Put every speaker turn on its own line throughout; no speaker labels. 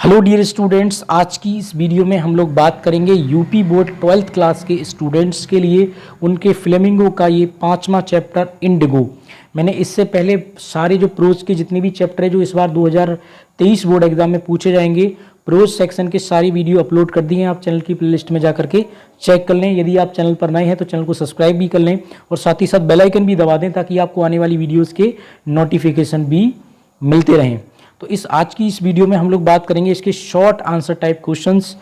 Hello dear students, आज की इस वीडियो में हम लोग बात करेंगे यूपी बोर्ड 12th क्लास के स्टूडेंट्स के लिए उनके फ्लेमिंगो का ये 5वां चैप्टर इंडिगो। मैंने इससे पहले सारे जो प्रोज के जितने भी चैप्टर है जो इस बार 2023 बोर्ड एग्जाम में पूछे जाएंगे, प्रोज सेक्शन के सारी वीडियो अपलोड कर दी हैं। आप चैनल की प्लेलिस्ट में जा करके चेक कर लें। यदि आप चैनल पर नए हैं तो चैनल को सब्सक्राइब भी कर लें और साथ ही साथ बेल आइकन भी दबा दें ताकि आपको आने वाली वीडियोज़ के नोटिफिकेशन भी मिलते रहें। तो आज की इस वीडियो में हम लोग बात करेंगे इसके शॉर्ट आंसर टाइप क्वेश्चंस।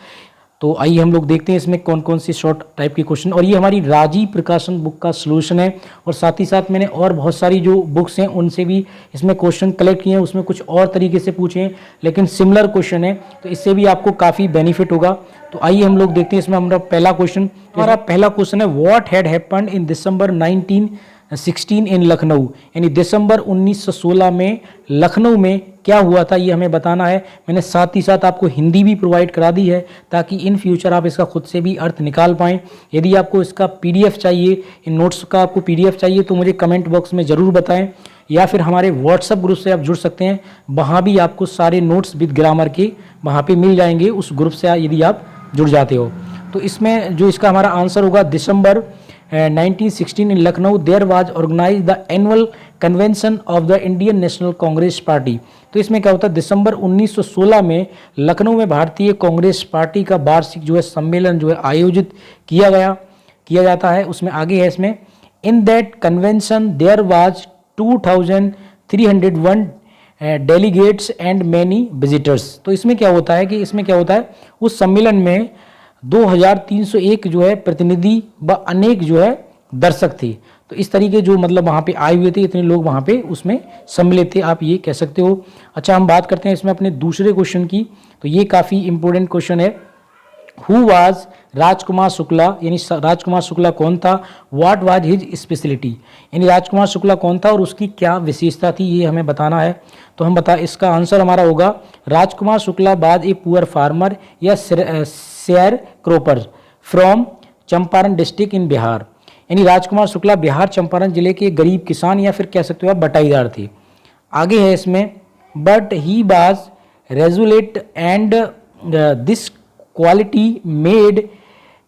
तो आइए हम लोग देखते हैं इसमें कौन कौन से शॉर्ट टाइप के क्वेश्चन, और ये हमारी राजी प्रकाशन बुक का सॉल्यूशन है। और साथ ही साथ मैंने और बहुत सारी जो बुक्स हैं उनसे भी इसमें क्वेश्चन कलेक्ट किए हैं, उसमें कुछ और तरीके से पूछे हैं लेकिन सिमिलर क्वेश्चन है, तो इससे भी आपको काफ़ी बेनिफिट होगा। तो आइए हम लोग देखते हैं इसमें हमारा पहला क्वेश्चन। हमारा पहला क्वेश्चन है, व्हाट हैड हैपेंड इन दिसंबर 1916 इन लखनऊ, यानी दिसंबर 1916 में लखनऊ में क्या हुआ था, ये हमें बताना है। मैंने साथ ही साथ आपको हिंदी भी प्रोवाइड करा दी है ताकि इन फ्यूचर आप इसका खुद से भी अर्थ निकाल पाएँ। यदि आपको इसका पीडीएफ चाहिए, इन नोट्स का आपको पीडीएफ चाहिए तो मुझे कमेंट बॉक्स में ज़रूर बताएं, या फिर हमारे व्हाट्सएप ग्रुप से आप जुड़ सकते हैं। वहाँ भी आपको सारे नोट्स विद ग्रामर के वहाँ पे मिल जाएंगे, उस ग्रुप से यदि आप जुड़ जाते हो। तो इसमें जो इसका हमारा आंसर होगा, दिसंबर 1916 in Lucknow there was organized the annual convention of the Indian National Congress Party। तो इसमें क्या होता है, दिसंबर 1916 में लखनऊ में भारतीय कांग्रेस पार्टी का वार्षिक जो है सम्मेलन जो है आयोजित किया जाता है। उसमें आगे है इसमें, in that convention there was 2301 delegates and many visitors. तो इसमें क्या होता है उस सम्मेलन में 2301 जो है प्रतिनिधि व अनेक जो है दर्शक थे। तो इस तरीके जो मतलब वहाँ पे आए हुए थे, इतने लोग वहाँ पे उसमें सम्मिलित थे, आप ये कह सकते हो। अच्छा, हम बात करते हैं इसमें अपने दूसरे क्वेश्चन की। तो ये काफ़ी इंपॉर्टेंट क्वेश्चन है, हु वाज राजकुमार शुक्ला, यानी राजकुमार शुक्ला कौन था, व्हाट वाज हिज स्पेशलिटी, यानी राजकुमार शुक्ला कौन था और उसकी क्या विशेषता थी, ये हमें बताना है। तो हम इसका आंसर हमारा होगा, Rajkumar Shukla was a poor farmer या sharecropper from Champaran district in Bihar, यानी राजकुमार शुक्ला बिहार चंपारण जिले के गरीब किसान या फिर कह सकते हो आप बटाईदार थे। आगे है इसमें, but he was resolute and this quality made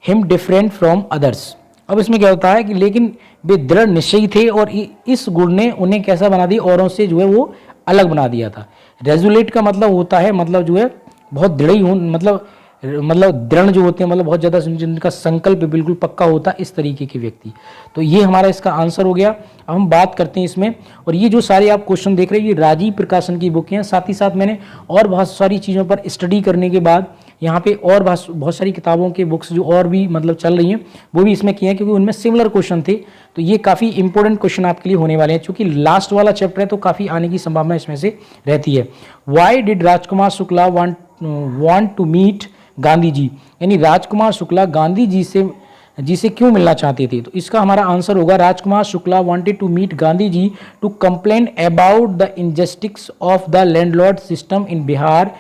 him different from others. अब इसमें क्या होता है कि लेकिन वे दृढ़ निश्चयी थे और इस गुण ने उन्हें कैसा बना दिया, औरों से जो है वो अलग बना दिया था। रेजुलेट का मतलब होता है मतलब जो है बहुत दृढ़ हो, मतलब दृढ़ जो होते हैं, मतलब बहुत ज़्यादा जिनका संकल्प बिल्कुल पक्का होता है, इस तरीके के व्यक्ति। तो ये हमारा इसका आंसर हो गया। अब हम बात करते हैं इसमें, और ये जो सारे आप क्वेश्चन देख रहे हैं ये राजीव प्रकाशन की बुक हैं। साथ ही साथ मैंने और बहुत सारी चीज़ों पर स्टडी करने के बाद यहाँ पे और बहुत सारी किताबों के बुक्स जो और भी मतलब चल रही हैं वो भी इसमें किए हैं, क्योंकि उनमें सिमिलर क्वेश्चन थे। तो ये काफ़ी इंपॉर्टेंट क्वेश्चन आपके लिए होने वाले हैं, क्योंकि लास्ट वाला चैप्टर है तो काफ़ी आने की संभावना इसमें से रहती है। Why did Rajkumar Shukla want to meet Gandhi ji, यानी राजकुमार शुक्ला गांधी जी से क्यों मिलना चाहते थे। तो इसका हमारा आंसर होगा, Rajkumar Shukla wanted to meet Gandhi ji to complain about the injustice of the landlord system in Bihar.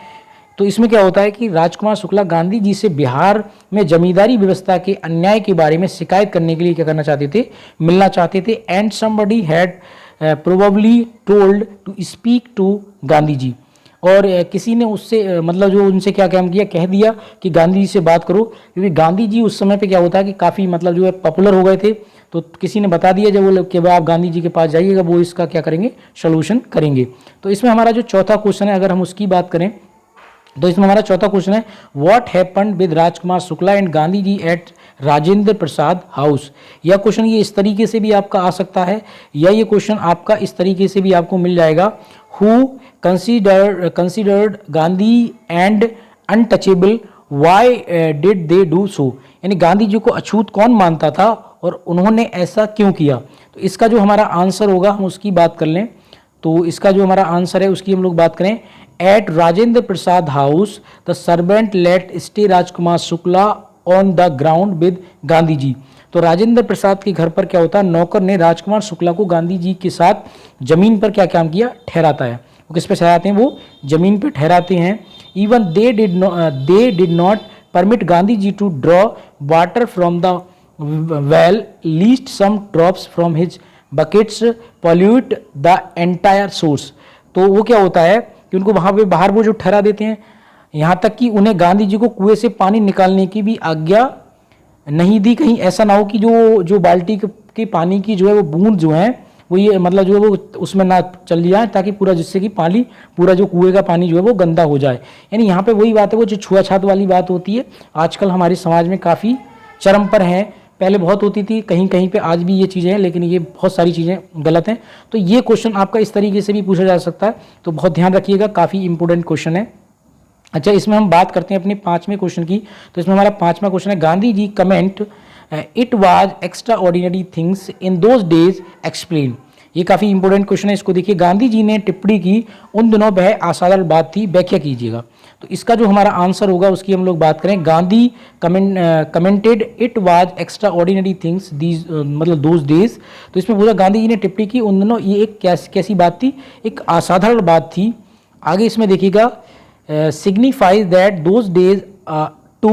तो इसमें क्या होता है कि राजकुमार शुक्ला गांधी जी से बिहार में जमींदारी व्यवस्था के अन्याय के बारे में शिकायत करने के लिए क्या करना चाहते थे, मिलना चाहते थे। And somebody had probably told to speak to Gandhi ji, और किसी ने उससे मतलब जो उनसे क्या काम किया, कह दिया कि गांधी जी से बात करो, क्योंकि गांधी जी उस समय पे क्या होता है कि काफ़ी मतलब जो है पॉपुलर हो गए थे। तो किसी ने बता दिया जब वो कि आप गांधी जी के पास जाइएगा, वो इसका क्या करेंगे, सोल्यूशन करेंगे। तो इसमें हमारा जो चौथा क्वेश्चन है, अगर हम उसकी बात करें तो इसमें हमारा चौथा क्वेश्चन है, what happened with Rajkumar Shukla and Gandhi ji at Rajendra Prasad house. यह क्वेश्चन ये इस तरीके से भी आपका आ सकता है, या ये क्वेश्चन आपका इस तरीके से भी आपको मिल जाएगा, who considered Gandhi and untouchable, why did they do so, यानी गांधी जी को अछूत कौन मानता था और उन्होंने ऐसा क्यों किया। तो इसका जो हमारा आंसर होगा हम उसकी बात कर लें। तो इसका जो हमारा आंसर है उसकी हम लोग बात करें, at Rajendra Prasad house the servant let stay Rajkumar Shukla on the ground with Gandhi ji. तो राजेंद्र प्रसाद के घर पर क्या होता है, नौकर ने राजकुमार शुक्ला को गांधी जी के साथ जमीन पर क्या काम किया, ठहराता है। वो किस पे ठहराते हैं, वो जमीन पे ठहराते हैं। Even they did not permit Gandhi ji to draw water from the well least some drops from his buckets pollute the entire source. तो वो क्या होता है कि उनको वहाँ पे बाहर वो जो ठहरा देते हैं, यहाँ तक कि उन्हें गांधी जी को कुएं से पानी निकालने की भी आज्ञा नहीं दी। कहीं ऐसा ना हो कि जो बाल्टी के पानी की जो है वो बूंद जो है वो ये मतलब जो है वो उसमें ना चली जाए, ताकि पूरा जिससे कि पानी पूरा जो कुएं का पानी जो है वो गंदा हो जाए। यानी यहाँ पे वही बात है, वो जो छुआछूत वाली बात होती है आजकल हमारे समाज में काफ़ी चरम पर है। पहले बहुत होती थी, कहीं कहीं पे आज भी ये चीज़ें हैं, लेकिन ये बहुत सारी चीज़ें गलत हैं। तो ये क्वेश्चन आपका इस तरीके से भी पूछा जा सकता है, तो बहुत ध्यान रखिएगा, काफ़ी इंपॉर्टेंट क्वेश्चन है। अच्छा, इसमें हम बात करते हैं अपने 5वें क्वेश्चन की। तो इसमें हमारा 5वां क्वेश्चन है, Gandhi ji comment it was extraordinary things in those days explain. ये काफ़ी इंपॉर्टेंट क्वेश्चन है, इसको देखिए। गांधी जी ने टिप्पणी की उन दिनों वह असाधारण बात थी, व्याख्या कीजिएगा। तो इसका जो हमारा आंसर होगा उसकी हम लोग बात करें। Gandhi commented it was extraordinary things these मतलब दोज डेज। तो इसमें पूरा गांधी जी ने टिप्पणी की उन दिनों ये एक कैसी बात थी, एक असाधारण बात थी। आगे इसमें देखिएगा, signifies that those days to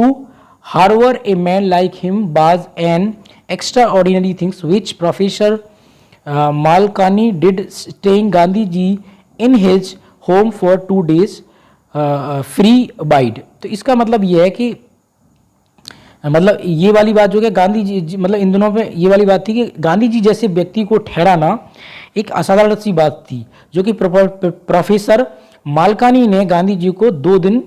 harbor a man like him was an extraordinary things which Professor Malkani did, staying Gandhi ji in his home for 2 days free bide। तो इसका मतलब ये है कि मतलब ये वाली बात जो है गांधी जी मतलब इन दिनों पे ये वाली बात थी कि गांधी जी जैसे व्यक्ति को ठहराना एक असाधारण सी बात थी, जो कि प्रोफेसर मालकानी ने गांधी जी को 2 दिन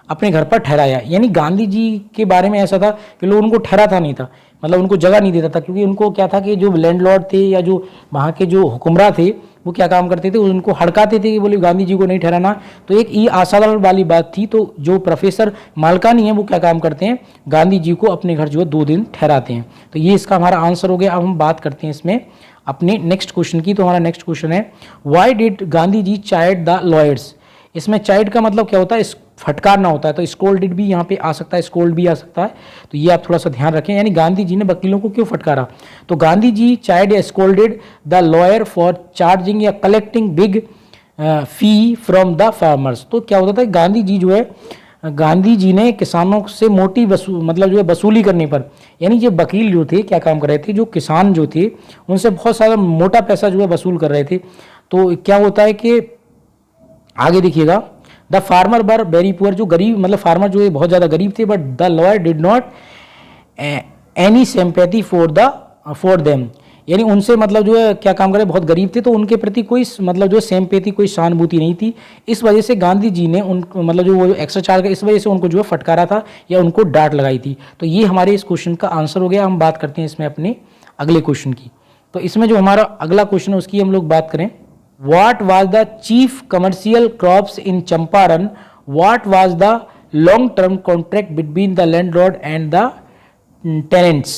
अपने घर पर ठहराया। यानी गांधी जी के बारे में ऐसा था कि लोग उनको ठहराता नहीं था, मतलब उनको जगह नहीं देता था, क्योंकि उनको क्या था कि जो लैंडलॉर्ड थे या जो वहाँ के जो हुक्मरान थे वो क्या काम करते थे, उनको हड़काते थे कि बोले गांधी जी को नहीं ठहराना। तो एक ये असाधारण वाली बात थी। तो जो प्रोफेसर मालकानी है वो क्या काम करते हैं, गांधी जी को अपने घर जो है 2 दिन ठहराते हैं। तो ये इसका हमारा आंसर हो गया। अब हम बात करते हैं इसमें अपने नेक्स्ट क्वेश्चन की। तो हमारा नेक्स्ट क्वेश्चन है, why did Gandhi ji chide the lawyers. इसमें चाइड का मतलब क्या होता है, फटकारना होता है। तो स्कोल्डेड भी यहाँ पे आ सकता है, स्कोल्ड भी आ सकता है, तो ये आप थोड़ा सा ध्यान रखें। यानी गांधी जी ने वकीलों को क्यों फटकारा, तो गांधी जी चाइड या scolded the lawyer for charging या collecting big fee from the farmers. तो क्या होता था, गांधी जी जो है गांधी जी ने किसानों से मोटी मतलब जो है वसूली करने पर, यानी जो वकील जो थे क्या काम कर रहे थे, जो किसान जो थे उनसे बहुत सारा मोटा पैसा जो है वसूल कर रहे थे। तो क्या होता है कि आगे देखिएगा, the farmer were very poor, जो गरीब मतलब फार्मर जो है बहुत ज़्यादा गरीब थे, but the lawyer did not any sympathy for them. यानी उनसे मतलब जो है क्या काम करे, बहुत गरीब थे तो उनके प्रति कोई मतलब जो सिंपैथी, कोई सहानुभूति नहीं थी। इस वजह से गांधी जी ने उन मतलब जो वो एक्स्ट्रा चार्ज का, इस वजह से उनको जो है फटकारा था या उनको डांट लगाई थी। तो ये हमारे इस क्वेश्चन का आंसर हो गया। हम बात करते हैं इसमें अपने अगले क्वेश्चन की। तो इसमें जो हमारा अगला क्वेश्चन है उसकी हम लोग बात करें, What was the chief commercial crops in Champaran? What was the long-term contract between the landlord and the tenants?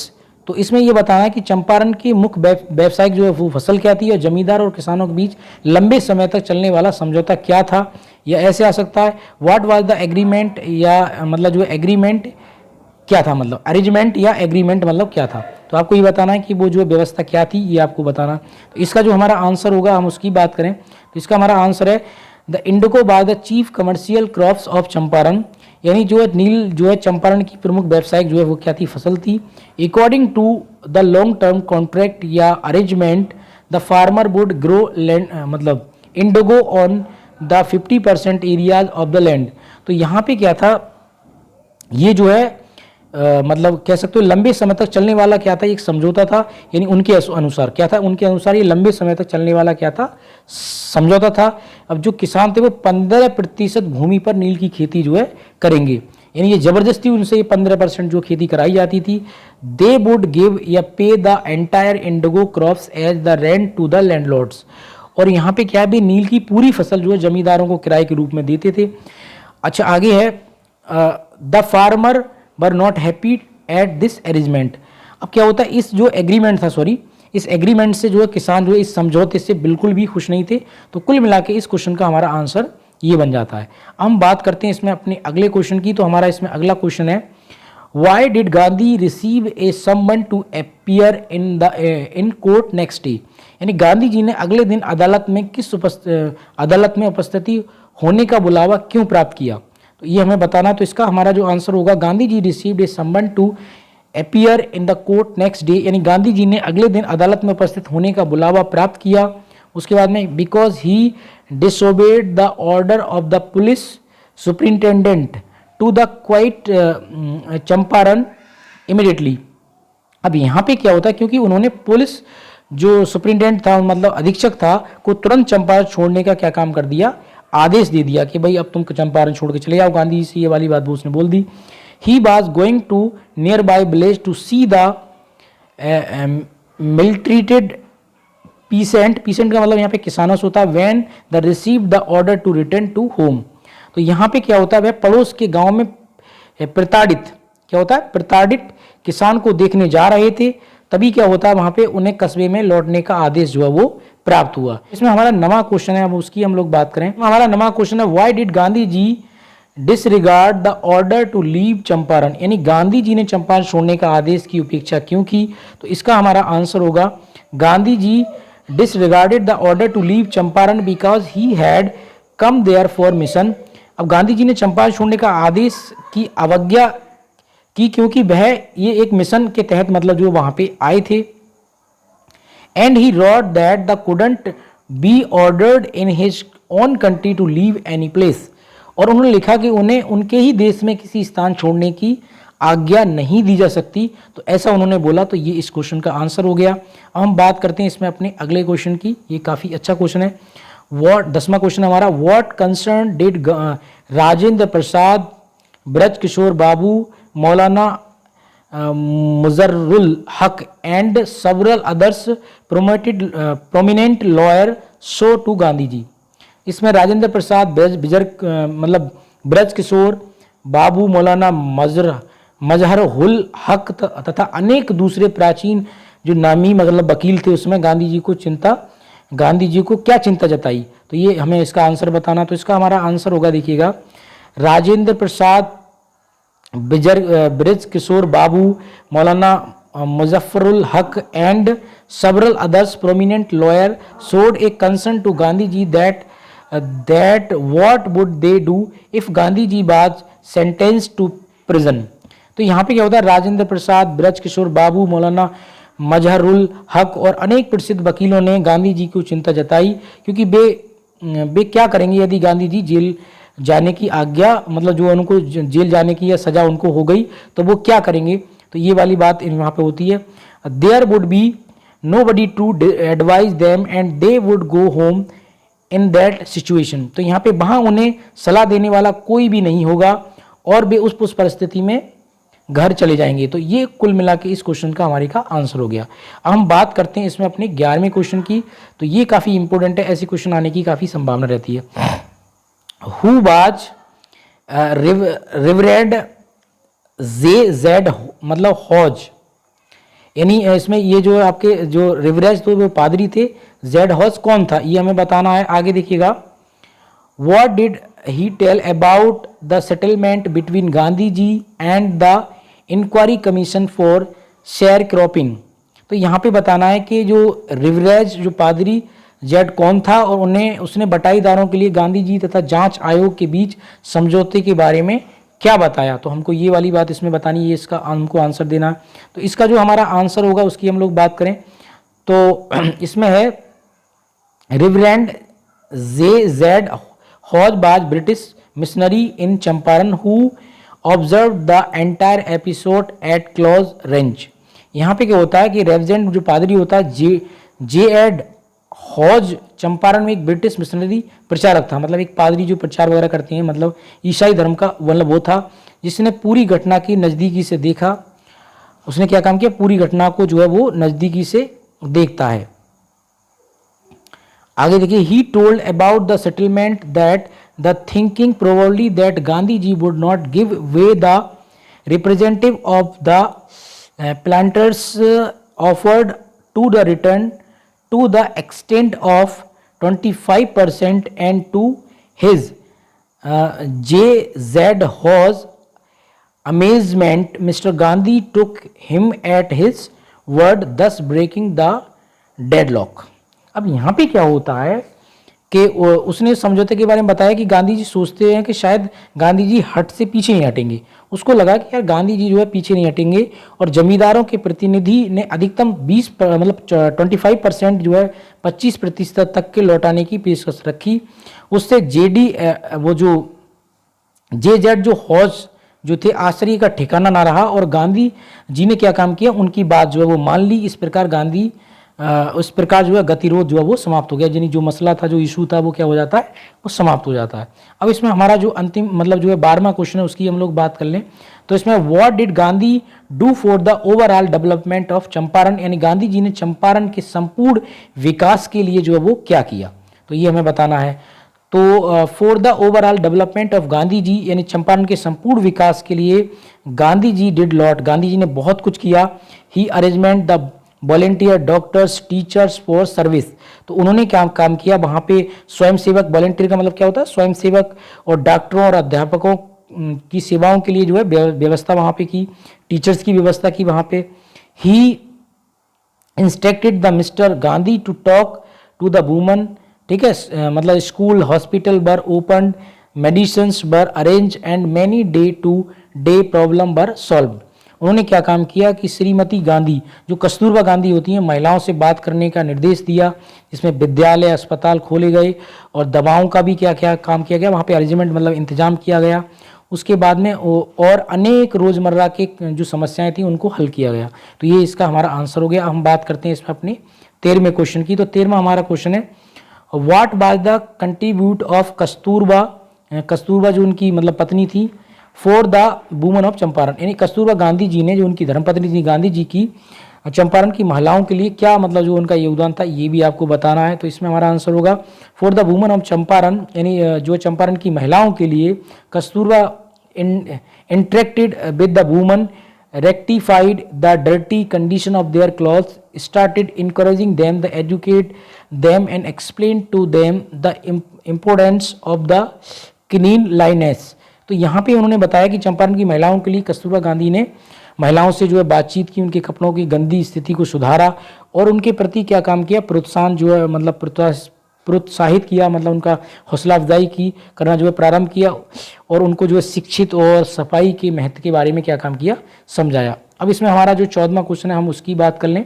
तो इसमें ये बताना है कि चंपारण की मुख्य व्यावसायिक जो है वो फसल क्या थी, और जमींदार और किसानों के बीच लंबे समय तक चलने वाला समझौता क्या था, या ऐसे आ सकता है व्हाट वाज द एग्रीमेंट, या मतलब जो एग्रीमेंट क्या था, मतलब अरेंजमेंट या एग्रीमेंट मतलब क्या था। तो आपको ये बताना है कि वो जो व्यवस्था क्या थी, ये आपको बताना। तो इसका जो हमारा आंसर होगा हम उसकी बात करें, तो इसका हमारा आंसर है the Indigo by the chief commercial crops of Champaran. यानी जो है नील जो है चंपारण की प्रमुख व्यावसायिक जो है वो क्या थी, फसल थी। According to the long term contract या arrangement the farmer would grow land मतलब indigo on the 50% areas of the land. तो यहाँ पे क्या था, ये जो है मतलब कह सकते हो लंबे समय तक चलने वाला क्या था, एक समझौता था। यानी उनके अनुसार क्या था, उनके अनुसार ये लंबे समय तक चलने वाला क्या था, समझौता था। अब जो किसान थे वो 15% भूमि पर नील की खेती जो है करेंगे, यानी ये जबरदस्ती उनसे ये 15% जो खेती कराई जाती थी। दे वुड गिव या pay the entire indigo crops as the rent to the landlords. और यहाँ पे क्या भी नील की पूरी फसल जो है जमींदारों को किराए के रूप में देते थे। अच्छा आगे है, the farmer were not happy at this arrangement. अब क्या होता है, इस जो एग्रीमेंट था, इस एग्रीमेंट से जो है किसान जो है इस समझौते से बिल्कुल भी खुश नहीं थे। तो कुल मिला के इस क्वेश्चन का हमारा आंसर ये बन जाता है। हम बात करते हैं इसमें अपने अगले क्वेश्चन की। तो हमारा इसमें अगला क्वेश्चन है, why did Gandhi receive a someone to appear in court next day. यानी गांधी जी ने अगले दिन अदालत में उपस्थिति होने का बुलावा क्यों प्राप्त किया, तो ये हमें बताना। तो इसका हमारा जो आंसर होगा, Gandhi ji received a someone to appear in the court next day. यानी गांधी जी ने अगले दिन अदालत में उपस्थित होने का बुलावा प्राप्त किया। उसके बाद में because he disobeyed the order of the police superintendent to the quit Champaran immediately. अब यहाँ पे क्या होता है, क्योंकि उन्होंने पुलिस जो सुप्रिंटेंडेंट था, मतलब अधीक्षक था, को तुरंत चंपारण छोड़ने का क्या काम कर दिया, आदेश दे दिया कि भाई अब तुम चंपारण छोड़ के चले जाओ। गांधी जी से ये वाली बात वो उसने बोल दी। He was going to nearby village to see the maltreated peasant. Peasant का मतलब यहाँ पे किसानों से होता है। When the receive the order to return to home. तो यहाँ पे क्या होता है, वह पड़ोस के गांव में प्रताड़ित, क्या होता है, प्रताड़ित किसान को देखने जा रहे थे। तभी क्या होता है, वहां पे उन्हें कस्बे में लौटने का आदेश जो है वो प्राप्त हुआ। इसमें हमारा नवा क्वेश्चन है, अब उसकी हम लोग बात करें। हमारा नवा क्वेश्चन है, why did Gandhi ji disregard the order to leave Champaran, यानी गांधी जी ने चंपारण छोड़ने का आदेश की उपेक्षा क्यों की। तो इसका हमारा आंसर होगा, गांधी जी disregarded the order to leave Champaran because he had come there for mission। अब गांधी जी ने चंपारण छोड़ने का आदेश की अवज्ञा की क्योंकि वह ये एक मिशन के तहत मतलब जो वहां पे आए थे। And he wrote that the couldn't be ordered in his own country to leave any place। और उन्होंने लिखा कि उन्हें उनके ही देश में किसी स्थान छोड़ने की आज्ञा नहीं दी जा सकती। तो ऐसा उन्होंने बोला। तो ये इस क्वेश्चन का आंसर हो गया। अब हम बात करते हैं इसमें अपने अगले क्वेश्चन की। ये काफ़ी अच्छा क्वेश्चन है। व्हाट 10वां क्वेश्चन हमारा, what concern did Rajendra Prasad, Braj Kishore Babu, Maulana Mazharul Haq and several others prominent lawyer show to Gandhi ji. इसमें राजेंद्र प्रसाद, मतलब ब्रज किशोर बाबू, मौलाना मजहरुल हक तथा अनेक दूसरे प्राचीन जो नामी मतलब वकील थे, उसमें गांधी जी को क्या चिंता जताई। तो ये हमें इसका आंसर बताना। तो इसका हमारा आंसर होगा, देखिएगा, राजेंद्र प्रसाद, ब्रज किशोर बाबू, मौलाना मुजफ्फरुल हक and several others prominent lawyer showed a concern to Gandhi ji that what would they do if Gandhi ji was sentenced to prison। तो यहाँ पे क्या होता है, राजेंद्र प्रसाद, ब्रज किशोर बाबू, मौलाना मजहरुल हक और अनेक प्रसिद्ध वकीलों ने गांधी जी को चिंता जताई क्योंकि वे क्या करेंगे यदि गांधी जी जेल जाने की आज्ञा, मतलब जो उनको जेल जाने की या सजा उनको हो गई तो वो क्या करेंगे। तो ये वाली बात वहाँ पे होती है। There would be nobody to advise them and they would go home in that situation। तो यहाँ पे वहाँ उन्हें सलाह देने वाला कोई भी नहीं होगा और वे उस परिस्थिति में घर चले जाएंगे। तो ये कुल मिला के इस क्वेश्चन का हमारे का आंसर हो गया। अब हम बात करते हैं इसमें अपने 11वें क्वेश्चन की। तो ये काफ़ी इंपॉर्टेंट है, ऐसे क्वेश्चन आने की काफ़ी संभावना रहती है। हु वाज रिवरेंड जेड मतलब हॉज, यानी इसमें ये जो आपके जो रिवरेज तो वो पादरी थे, जेड हॉज कौन था ये हमें बताना है। आगे देखिएगा, what did he tell about the settlement between Gandhi ji and the inquiry commission for sharecropping. तो यहाँ पे बताना है कि जो रिवरेज जो पादरी जेड कौन था और उसने बटाईदारों के लिए गांधी जी तथा जांच आयोग के बीच समझौते के बारे में क्या बताया। तो हमको ये वाली बात इसमें बतानी है, इसका हमको आंसर देना है। तो इसका जो हमारा आंसर होगा उसकी हम लोग बात करें तो इसमें है रिवरेंड जेड हॉज बाज British missionary in Champaran who observe the entire episode eight close range. यहाँ पे क्या होता है कि रेवरेंड जो पादरी होता है जे एड हॉज चंपारण में एक ब्रिटिश मिशनरी प्रचारक था, मतलब एक पादरी जो प्रचार वगैरह करते हैं, मतलब ईसाई धर्म का मतलब वो था जिसने पूरी घटना की नज़दीकी से देखा। उसने क्या काम किया, पूरी घटना को जो है वो नज़दीकी से देखता है। आगे देखिए, he told about the settlement that the thinking probably that Gandhi ji would not give way the representative of the planters offered to the return to the extent of 25% and to his J.Z. Hawes amazement Mr. Gandhi took him at his word thus breaking the deadlock। अब यहाँ पे क्या होता है कि उसने समझौते के बारे में बताया कि गांधी जी सोचते हैं कि शायद गांधी जी हट से पीछे नहीं हटेंगे। उसको लगा कि यार गांधी जी जो है पीछे नहीं हटेंगे और जमींदारों के प्रतिनिधि ने अधिकतम 20 मतलब 25% जो है 25% तक के लौटाने की पेशकश रखी। उससे जेडी वो जो जेजेड जो हौज जो थे आश्चर्य का ठिकाना ना रहा और गांधी जी ने क्या काम किया, उनकी बात जो है वो मान ली। इस प्रकार गांधी उस प्रकार जो है गतिरोध जो है वो समाप्त हो गया, यानी जो मसला था, जो इशू था, वो क्या हो जाता है, वो समाप्त हो जाता है। अब इसमें हमारा जो अंतिम मतलब जो है 12वां क्वेश्चन है, उसकी हम लोग बात कर लें। तो इसमें what did Gandhi do for the overall development of Champaran, यानी गांधी जी ने चंपारण के संपूर्ण विकास के लिए जो है वो क्या किया, तो ये हमें बताना है। तो for the overall development of Gandhi ji, यानी चंपारण के संपूर्ण विकास के लिए गांधी जी डिड लॉट, गांधी जी ने बहुत कुछ किया। He arrangement the volunteer doctors teachers for service, तो उन्होंने क्या काम किया, वहाँ पे स्वयंसेवक, वॉलेंटियर का मतलब क्या होता है, स्वयंसेवक, और डॉक्टरों और अध्यापकों की सेवाओं के लिए जो है व्यवस्था वहाँ पे की, टीचर्स की व्यवस्था की वहाँ पे। He instructed the mister Gandhi to talk to the woman, ठीक है, मतलब school hospital be open, medicines be arrange and many day to day problem be solve. उन्होंने क्या काम किया कि श्रीमती गांधी, जो कस्तूरबा गांधी होती हैं, महिलाओं से बात करने का निर्देश दिया, जिसमें विद्यालय अस्पताल खोले गए और दवाओं का भी क्या क्या काम किया गया, वहाँ पे अरेंजमेंट मतलब इंतजाम किया गया। उसके बाद में और अनेक रोज़मर्रा के जो समस्याएं थी उनको हल किया गया। तो ये इसका हमारा आंसर हो गया। हम बात करते हैं इसमें अपने 13वें क्वेश्चन की। तो 13वां हमारा क्वेश्चन है, what was the contribute of Kasturba, Kasturba जो उनकी मतलब पत्नी थी, for the woman of Champaran, यानी कस्तूरबा गांधी जी ने, जो उनकी धर्मपत्नी थी गांधी जी की, चंपारण की महिलाओं के लिए क्या मतलब जो उनका योगदान था, ये भी आपको बताना है। तो इसमें हमारा आंसर होगा for the woman of Champaran, यानी जो चंपारण की महिलाओं के लिए Kasturba interacted with the woman, rectified the dirty condition of their clothes, started encouraging them to educate them and explain to them the importance of the cleanliness। तो यहाँ पे उन्होंने बताया कि चंपारण की महिलाओं के लिए कस्तूरबा गांधी ने महिलाओं से जो है बातचीत की, उनके कपड़ों की गंदी स्थिति को सुधारा और उनके प्रति क्या काम किया, प्रोत्साहन जो है मतलब प्रोत्साहित किया, मतलब उनका हौसला अफजाई की करना जो है प्रारंभ किया और उनको जो है शिक्षित और सफाई के महत्व के बारे में क्या काम किया, समझाया। अब इसमें हमारा जो 14वां क्वेश्चन है हम उसकी बात कर लें।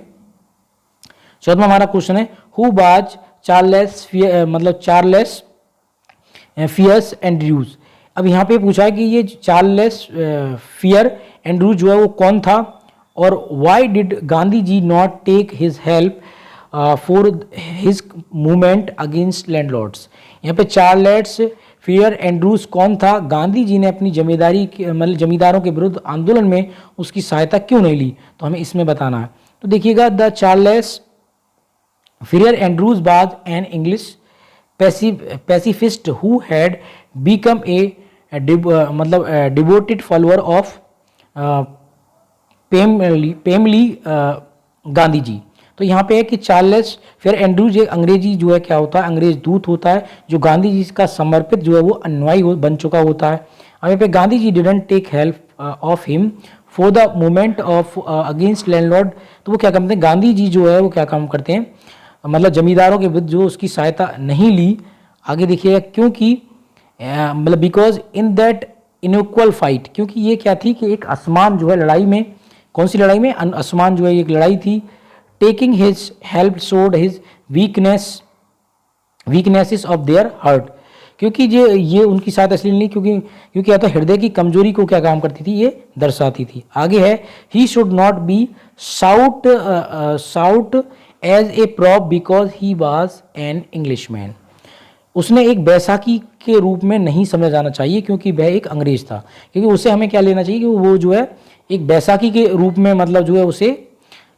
14वां हमारा क्वेश्चन है, हु वाज चार्लेस मतलब चार्लेस फियर्स एंड्रयूज। अब यहाँ पे पूछा है कि ये चार्लेस फियर एंड्रूज जो है वो कौन था और why did Gandhi ji not take his help for his movement against landlords. यहाँ पे चार्लेस फियर एंड्रूज कौन था, गांधी जी ने अपनी जमींदारी मतलब जमींदारों के विरुद्ध आंदोलन में उसकी सहायता क्यों नहीं ली, तो हमें इसमें बताना है। तो देखिएगा, the Charles fear Andrews was an English pacifist who had become a मतलब devoted follower of पेमली Gandhi ji. तो यहाँ पे है कि चार्लेस फिर एंड्रूज एक अंग्रेजी जो है क्या होता है, अंग्रेज दूत होता है जो गांधी जी का समर्पित जो है वो अनुयायी बन चुका होता है। अब यहाँ पे Gandhi ji didn't take help of him for the movement of against landlord. तो वो क्या करते हैं, गांधी जी जो है वो क्या काम करते हैं, मतलब जमींदारों के विरुद्ध जो उसकी सहायता नहीं ली। आगे देखिएगा, क्योंकि मतलब because in that inequal fight, क्योंकि ये क्या थी कि एक असमान जो है लड़ाई में, कौन सी लड़ाई में, असमान जो है एक लड़ाई थी। Taking his help showed his weaknesses of their heart, क्योंकि ये उनकी साथ इसलिए नहीं क्योंकि क्या था, हृदय की कमजोरी को क्या काम करती थी, ये दर्शाती थी। आगे है, he should not be sought as a prop because he was an Englishman. उसने एक बैसाखी के रूप में नहीं समझा जाना चाहिए क्योंकि वह एक अंग्रेज था, क्योंकि उसे हमें क्या लेना चाहिए कि वो जो है एक बैसाखी के रूप में मतलब जो है उसे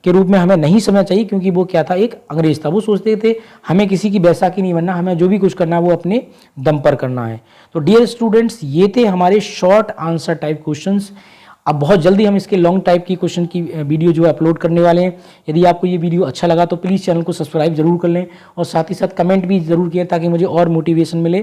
के रूप में हमें नहीं समझना चाहिए, क्योंकि वो क्या था, एक अंग्रेज था। वो सोचते थे हमें किसी की बैसाखी नहीं बनना, हमें जो भी कुछ करना है वो अपने दम पर करना है। तो डियर स्टूडेंट्स, ये थे हमारे शॉर्ट आंसर टाइप क्वेश्चंस। अब बहुत जल्दी हम इसके लॉन्ग टाइप की क्वेश्चन की वीडियो जो है अपलोड करने वाले हैं। यदि आपको ये वीडियो अच्छा लगा तो प्लीज़ चैनल को सब्सक्राइब जरूर कर लें और साथ ही साथ कमेंट भी जरूर किया ताकि मुझे और मोटिवेशन मिले।